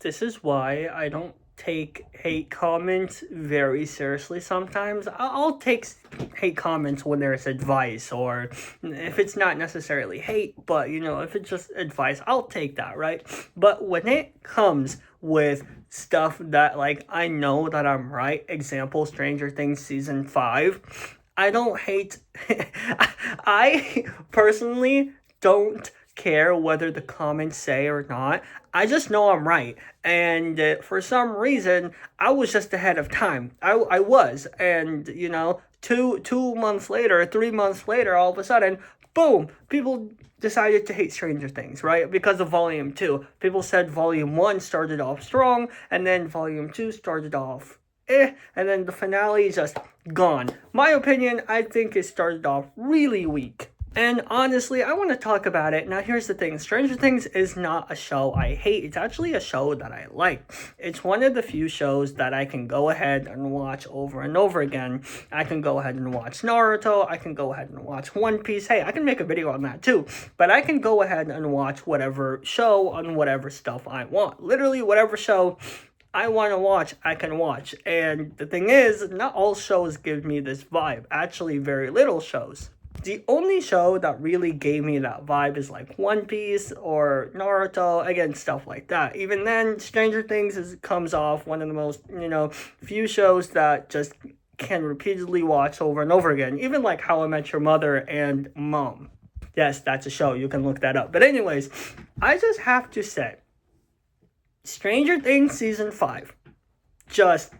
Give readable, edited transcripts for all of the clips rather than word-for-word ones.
This is why I don't take hate comments very seriously sometimes. I'll take hate comments when there's advice, or if it's not necessarily hate, but if it's just advice, I'll take that, right? But when it comes with stuff that, like, I know that I'm right, example, Stranger Things season 5, I don't hate. I personally don't care whether the comments say or not. I just know I'm right. And for some reason, I was just ahead of time. I was. And, 2 months later, 3 months later, all of a sudden, boom, people decided to hate Stranger Things, right? Because of Volume 2. People said Volume 1 started off strong, and then Volume 2 started off and then the finale is just gone. My opinion, I think it started off really weak. And honestly, I want to talk about it. Now, here's the thing. Stranger Things is not a show I hate. It's actually a show that I like. It's one of the few shows that I can go ahead and watch over and over again. I can go ahead and watch Naruto. I can go ahead and watch One Piece. Hey, I can make a video on that too. But I can go ahead and watch whatever show on whatever stuff I want. Literally, whatever show I want to watch, I can watch. And the thing is, not all shows give me this vibe. Actually, very little shows. The only show that really gave me that vibe is like One Piece or Naruto, again, stuff like that. Even then, Stranger Things comes off one of the most, few shows that just can repeatedly watch over and over again. Even like How I Met Your Mother and Mom. Yes, that's a show. You can look that up. But anyways, I just have to say, Stranger Things Season 5 just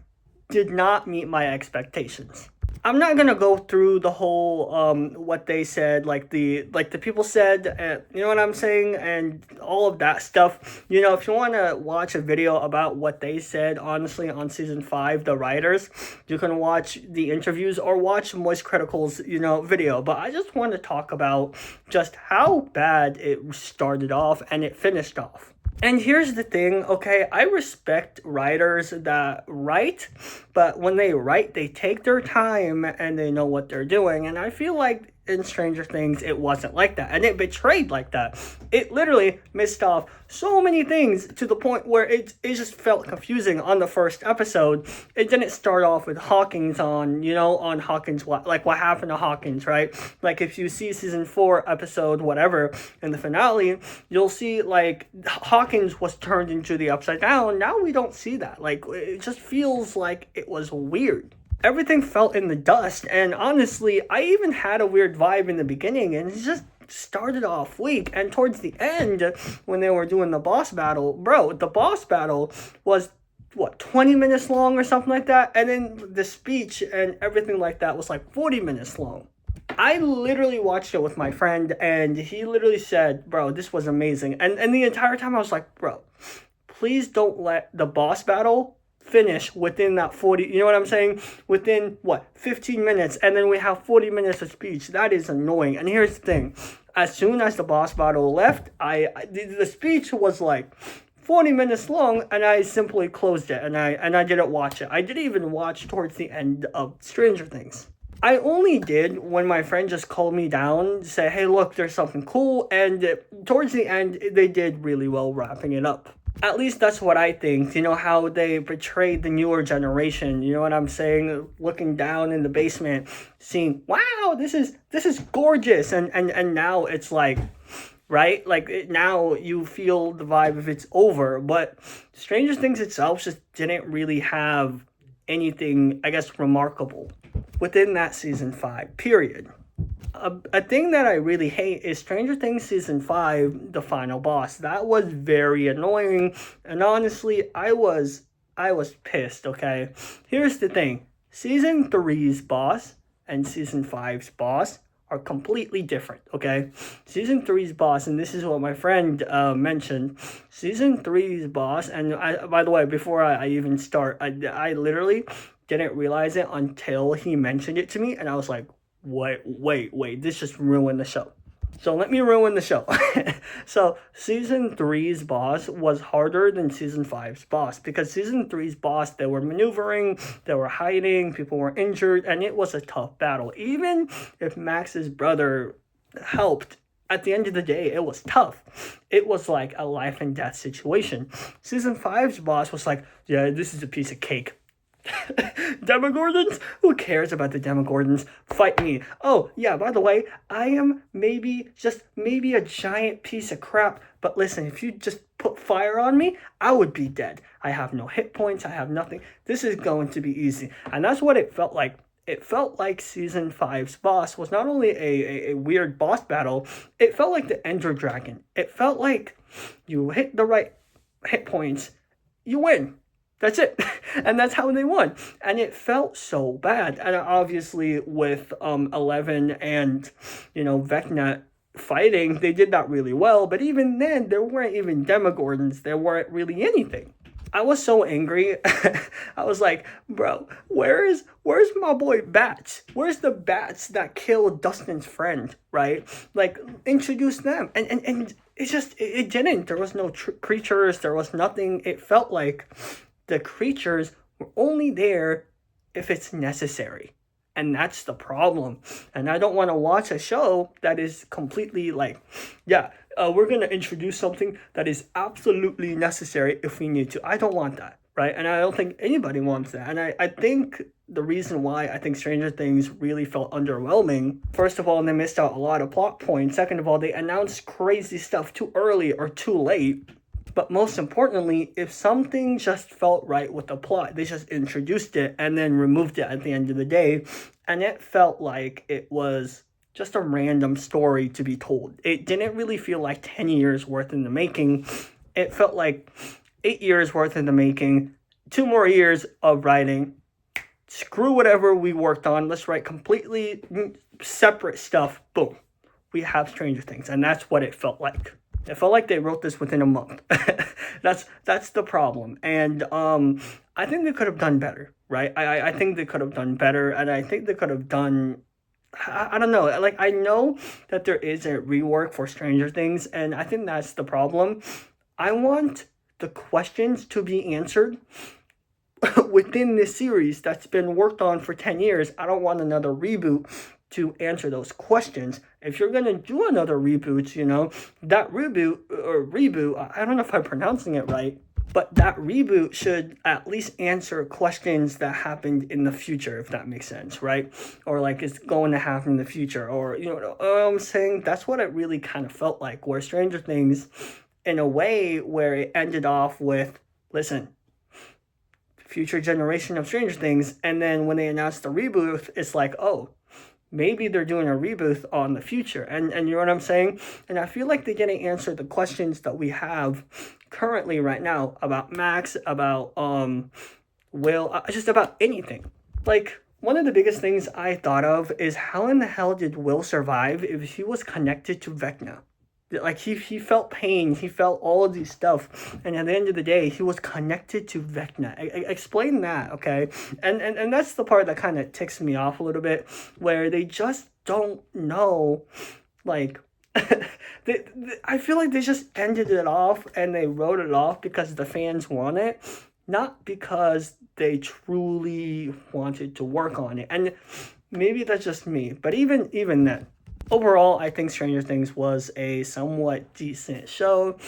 did not meet my expectations. I'm not gonna go through the whole what they said, like the people said, you know what I'm saying, and all of that stuff. If you want to watch a video about what they said, honestly, on season 5, the writers, you can watch the interviews or watch Moist Critical's video. But I just want to talk about just how bad it started off and it finished off. And here's the thing, okay, I respect writers that write, but when they write, they take their time and they know what they're doing. And I feel like in Stranger Things, it wasn't like that. And it betrayed like that. It literally missed off so many things to the point where it just felt confusing on the first episode. It didn't start off with Hawkins on Hawkins, what happened to Hawkins, right? Like, if you see season 4 episode whatever in the finale, you'll see like Hawkins was turned into the Upside Down. Now we don't see that. Like, it just feels like it was weird. Everything felt in the dust, and honestly, I even had a weird vibe in the beginning, and it just started off weak. And towards the end, when they were doing the boss battle, the boss battle was 20 minutes long or something like that, and then the speech and everything like that was like 40 minutes long. I literally watched it with my friend, and he literally said, bro, this was amazing. And the entire time I was like, bro, please don't let the boss battle finish within that 40, you know what I'm saying? Within 15 minutes, and then we have 40 minutes of speech. That is annoying. And here's the thing. As soon as the boss battle left, the speech was like 40 minutes long, and I simply closed it, and I didn't watch it. I didn't even watch towards the end of Stranger Things. I only did when my friend just called me down to say, hey, look, there's something cool, and towards the end, they did really well wrapping it up. At least that's what I think. How they portrayed the newer generation. You know what I'm saying? Looking down in the basement, seeing, wow, this is gorgeous. And now it's like, right? Like, now you feel the vibe if it's over. But Stranger Things itself just didn't really have anything, I guess, remarkable within that season 5, period. A thing that I really hate is Stranger Things Season 5, the final boss. That was very annoying, and honestly, I was pissed, okay? Here's the thing. Season 3's boss and Season 5's boss are completely different, okay? Season 3's boss, and this is what my friend mentioned, Season 3's boss, and by the way, before I even start, I literally didn't realize it until he mentioned it to me, and I was like, wait, this just ruined the show. So let me ruin the show. So Season 3's boss was harder than Season 5's boss, because Season 3's boss, they were maneuvering, they were hiding, people were injured, and it was a tough battle. Even if Max's brother helped, at the end of the day, it was tough. It was like a life and death situation. Season five's boss was like, yeah, this is a piece of cake. Demogorgons? Who cares about the Demogorgons? Fight me. Oh, yeah, by the way, I am maybe a giant piece of crap, but listen, if you just put fire on me, I would be dead. I have no hit points, I have nothing. This is going to be easy. And that's what it felt like. It felt like season five's boss was not only a weird boss battle, it felt like the Ender Dragon. It felt like you hit the right hit points, you win. That's it. And that's how they won. And it felt so bad. And obviously with 11 and, Vecna fighting, they did that really well. But even then, there weren't even Demogorgons. There weren't really anything. I was so angry. I was like, bro, where's my boy Bats? Where's the Bats that killed Dustin's friend, right? Like, introduce them. And it didn't. There was no creatures. There was nothing. It felt like the creatures were only there if it's necessary. And that's the problem. And I don't want to watch a show that is completely like, we're going to introduce something that is absolutely necessary if we need to. I don't want that, right? And I don't think anybody wants that. And I think the reason why I think Stranger Things really felt underwhelming, first of all, they missed out a lot of plot points. Second of all, they announced crazy stuff too early or too late. But most importantly, if something just felt right with the plot, they just introduced it and then removed it at the end of the day. And it felt like it was just a random story to be told. It didn't really feel like 10 years worth in the making. It felt like 8 years worth in the making, 2 more years of writing. Screw whatever we worked on. Let's write completely separate stuff. Boom. We have Stranger Things. And that's what it felt like. It felt like they wrote this within a month. That's the problem. And I think they could have done better, right? I think they could have done better. And I think they could have done, I don't know. Like, I know that there is a rework for Stranger Things. And I think that's the problem. I want the questions to be answered within this series that's been worked on for 10 years. I don't want another reboot to answer those questions. If you're going to do another reboot, that reboot, I don't know if I'm pronouncing it right, but that reboot should at least answer questions that happened in the future, if that makes sense, right? Or like it's going to happen in the future, or, what I'm saying? That's what it really kind of felt like, where Stranger Things, in a way where it ended off with, listen, future generation of Stranger Things, and then when they announced the reboot, it's like, oh, maybe they're doing a reboot on the future. And you know what I'm saying? And I feel like they didn't answer the questions that we have currently right now about Max, about Will, just about anything. Like, one of the biggest things I thought of is how in the hell did Will survive if he was connected to Vecna? Like, he felt pain, he felt all of these stuff, and at the end of the day, he was connected to Vecna. Explain that, okay? And that's the part that kind of ticks me off a little bit, where they just don't know, like, I feel like they just ended it off, and they wrote it off because the fans want it, not because they truly wanted to work on it. And maybe that's just me, but even then, overall, I think Stranger Things was a somewhat decent show.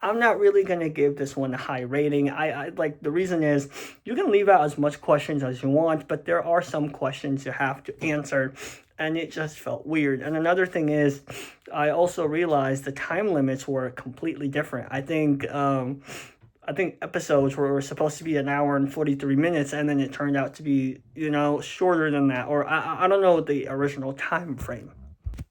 I'm not really going to give this one a high rating. I like, the reason is you can leave out as much questions as you want, but there are some questions you have to answer, and it just felt weird. And another thing is, I also realized the time limits were completely different. I think episodes were supposed to be 1 hour and 43 minutes, and then it turned out to be, shorter than that, or I don't know the original time frame.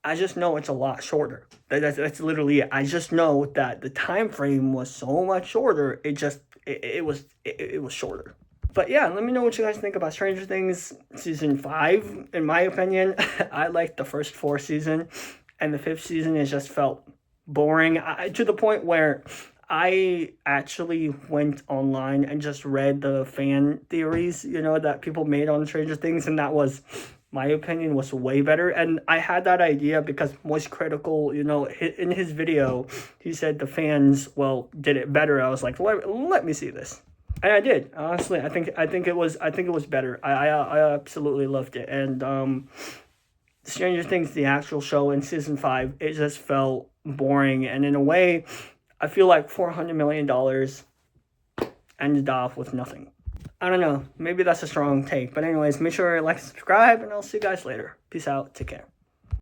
I just know it's a lot shorter. That's literally it. I just know that the time frame was so much shorter. It was shorter. But yeah, let me know what you guys think about Stranger Things season 5. In my opinion, I liked the first 4 seasons, and the 5th season it just felt boring, to the point where I actually went online and just read the fan theories, that people made on Stranger Things, and that was, my opinion, was way better. And I had that idea because Moist Critical, in his video, he said the fans, did it better. I was like, let me see this. And I did. Honestly, I think it was better. I absolutely loved it. And Stranger Things, the actual show in season 5, it just felt boring. And in a way, I feel like $400 million ended off with nothing. I don't know. Maybe that's a strong take. But anyways, make sure to like and subscribe, and I'll see you guys later. Peace out. Take care.